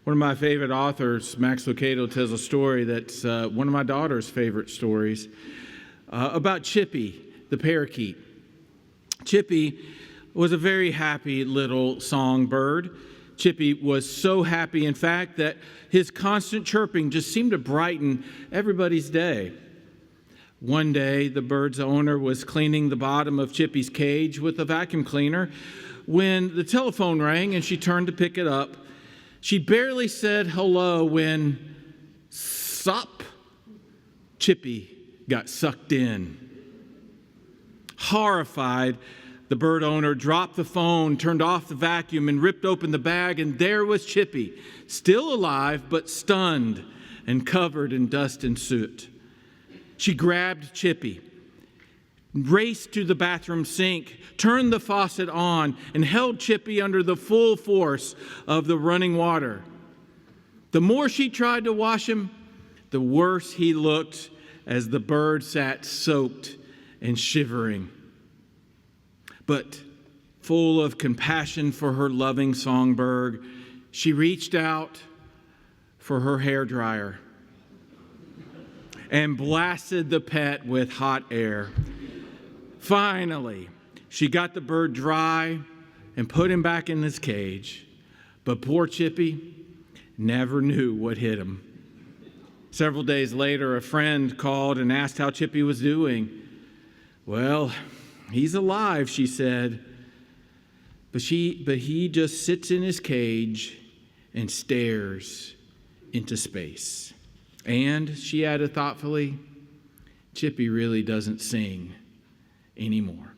One of my favorite authors, Max Lucado, tells a story that's one of my daughter's favorite stories about Chippy, the parakeet. Chippy was a very happy little songbird. Chippy was so happy, in fact, that his constant chirping just seemed to brighten everybody's day. One day, the bird's owner was cleaning the bottom of Chippy's cage with a vacuum cleaner when the telephone rang and she turned to pick it up. She barely said hello when, sop, Chippy got sucked in. Horrified, the bird owner dropped the phone, turned off the vacuum, and ripped open the bag, and there was Chippy, still alive but stunned and covered in dust and soot. She grabbed Chippy, raced to the bathroom sink, turned the faucet on, and held Chippy under the full force of the running water. The more she tried to wash him, the worse he looked as the bird sat soaked and shivering. But full of compassion for her loving songbird, she reached out for her hairdryer and blasted the pet with hot air. Finally, she got the bird dry and put him back in his cage. But poor Chippy never knew what hit him. Several days later, a friend called and asked how Chippy was doing. "Well, he's alive," she said, but he just sits in his cage and stares into space. And, she added thoughtfully, Chippy really doesn't sing anymore.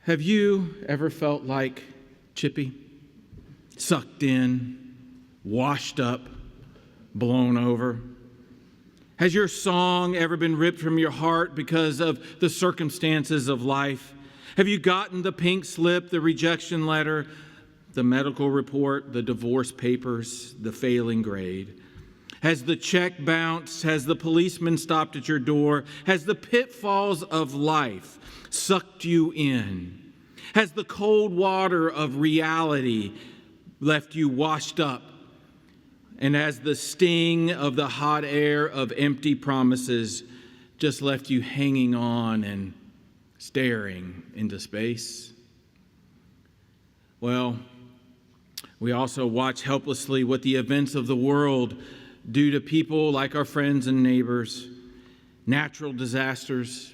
Have you ever felt like Chippy? Sucked in, washed up, blown over? Has your song ever been ripped from your heart because of the circumstances of life? Have you gotten the pink slip, the rejection letter, the medical report, the divorce papers, the failing grade? Has the check bounced? Has the policeman stopped at your door? Has the pitfalls of life sucked you in? Has the cold water of reality left you washed up? And has the sting of the hot air of empty promises just left you hanging on and staring into space? Well, we also watch helplessly what the events of the world do to people like our friends and neighbors. Natural disasters,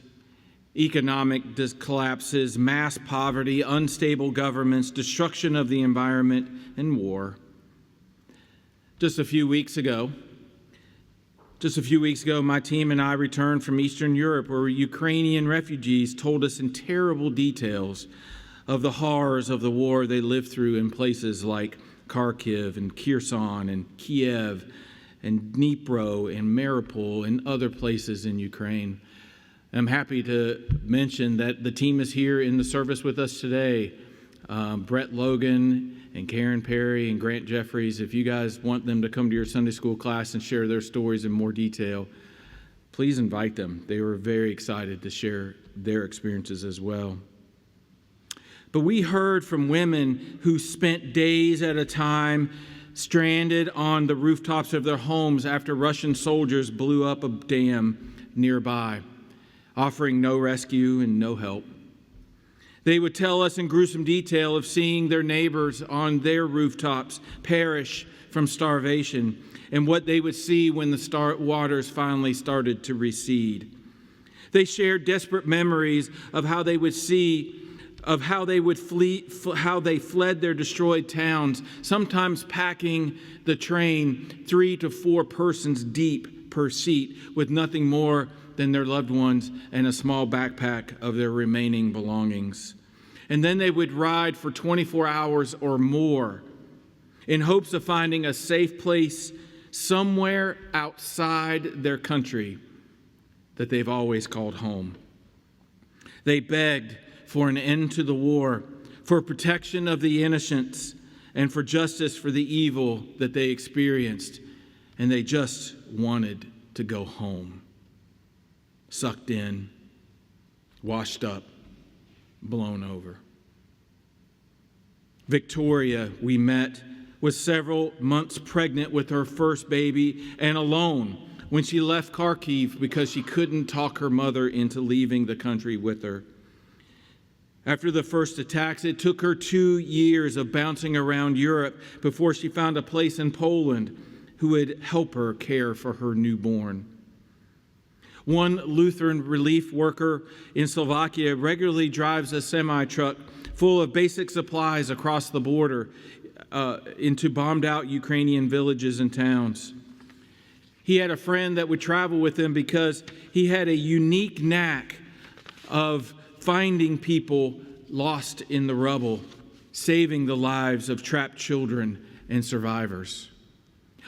economic collapses, mass poverty, unstable governments, destruction of the environment, and war. Just a few weeks ago, my team and I returned from Eastern Europe, where Ukrainian refugees told us in terrible details of the horrors of the war they lived through in places like Kharkiv and Kherson and Kiev and Dnipro and Mariupol and other places in Ukraine. I'm happy to mention that the team is here in the service with us today. Brett Logan and Karen Perry and Grant Jeffries, if you guys want them to come to your Sunday school class and share their stories in more detail, please invite them. They were very excited to share their experiences as well. But we heard from women who spent days at a time stranded on the rooftops of their homes after Russian soldiers blew up a dam nearby, offering no rescue and no help. They would tell us in gruesome detail of seeing their neighbors on their rooftops perish from starvation and what they would see when the waters finally started to recede. They shared desperate memories of how they would how they fled their destroyed towns, sometimes packing the train 3 to 4 persons deep per seat with nothing more than their loved ones and a small backpack of their remaining belongings. And then they would ride for 24 hours or more in hopes of finding a safe place somewhere outside their country that they've always called home. They begged for an end to the war, for protection of the innocents, and for justice for the evil that they experienced. And they just wanted to go home. Sucked in, washed up, blown over. Victoria, we met, was several months pregnant with her first baby and alone when she left Kharkiv because she couldn't talk her mother into leaving the country with her. After the first attacks, it took her 2 years of bouncing around Europe before she found a place in Poland who would help her care for her newborn. One Lutheran relief worker in Slovakia regularly drives a semi-truck full of basic supplies across the border into bombed-out Ukrainian villages and towns. He had a friend that would travel with him because he had a unique knack of finding people lost in the rubble, saving the lives of trapped children and survivors.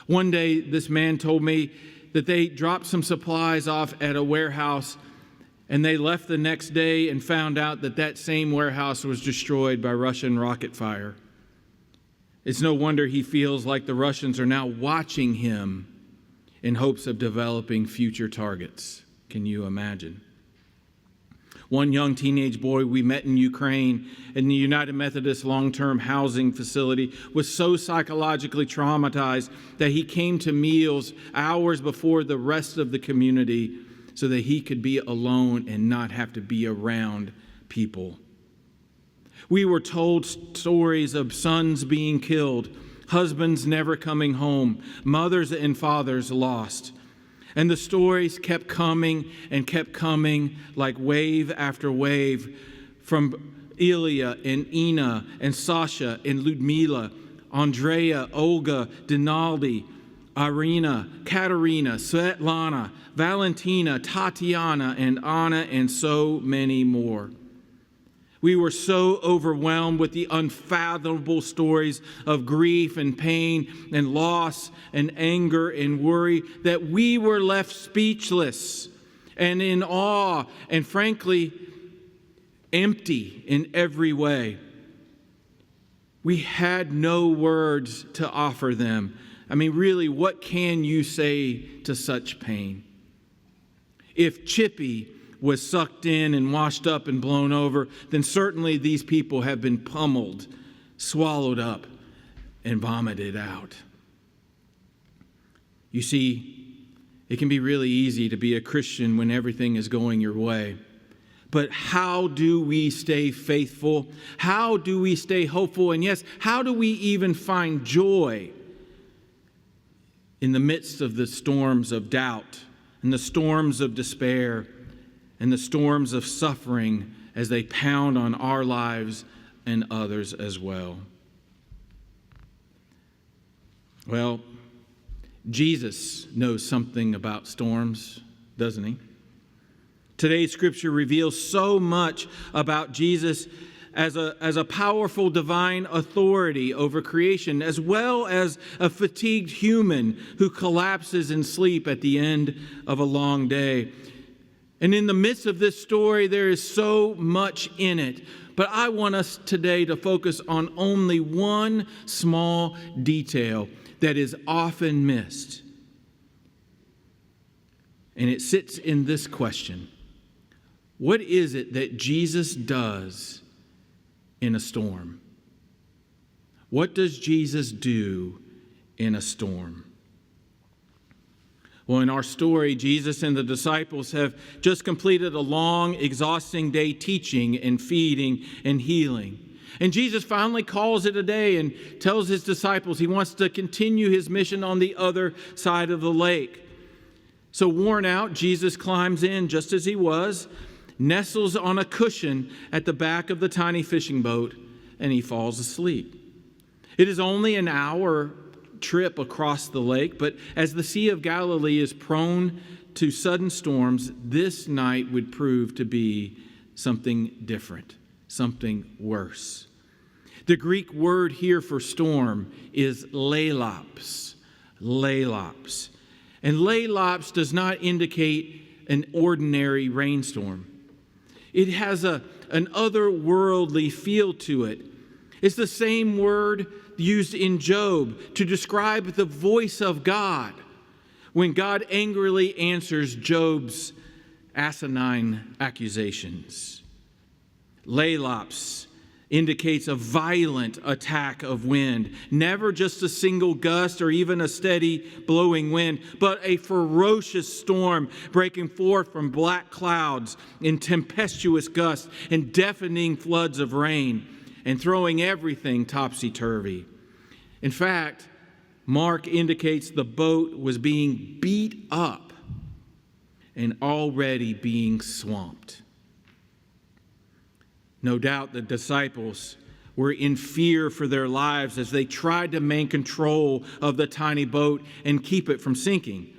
One day, this man told me that they dropped some supplies off at a warehouse, and they left the next day and found out that that same warehouse was destroyed by Russian rocket fire. It's no wonder he feels like the Russians are now watching him in hopes of developing future targets. Can you imagine? One young teenage boy we met in Ukraine in the United Methodist long-term housing facility was so psychologically traumatized that he came to meals hours before the rest of the community so that he could be alone and not have to be around people. We were told stories of sons being killed, husbands never coming home, mothers and fathers lost. And the stories kept coming like wave after wave from Ilya and Ina and Sasha and Ludmila, Andrea, Olga, Denaldi, Irina, Katerina, Svetlana, Valentina, Tatiana, and Anna, and so many more. We were so overwhelmed with the unfathomable stories of grief and pain and loss and anger and worry that we were left speechless and in awe and, frankly, empty in every way. We had no words to offer them. I mean, really, what can you say to such pain? If Chippy was sucked in and washed up and blown over, then certainly these people have been pummeled, swallowed up, and vomited out. You see, it can be really easy to be a Christian when everything is going your way. But how do we stay faithful? How do we stay hopeful? And yes, how do we even find joy in the midst of the storms of doubt and the storms of despair and the storms of suffering as they pound on our lives and others as well? Well, Jesus knows something about storms, doesn't he? Today's scripture reveals so much about Jesus as a powerful divine authority over creation, as well as a fatigued human who collapses in sleep at the end of a long day. And in the midst of this story, there is so much in it. But I want us today to focus on only one small detail that is often missed. And it sits in this question: what is it that Jesus does in a storm? What does Jesus do in a storm? Well, in our story, Jesus and the disciples have just completed a long, exhausting day teaching and feeding and healing. And Jesus finally calls it a day and tells his disciples he wants to continue his mission on the other side of the lake. So worn out, Jesus climbs in just as he was, nestles on a cushion at the back of the tiny fishing boat, and he falls asleep. It is only an hour trip across the lake, but as the Sea of Galilee is prone to sudden storms, this night would prove to be something different, something worse. The Greek word here for storm is leilops. Leilops. And leilops does not indicate an ordinary rainstorm. It has an otherworldly feel to it. It's the same word used in Job to describe the voice of God when God angrily answers Job's asinine accusations. Leilops indicates a violent attack of wind. Never just a single gust or even a steady blowing wind, but a ferocious storm breaking forth from black clouds in tempestuous gusts and deafening floods of rain and throwing everything topsy-turvy. In fact, Mark indicates the boat was being beat up and already being swamped. No doubt the disciples were in fear for their lives as they tried to maintain control of the tiny boat and keep it from sinking.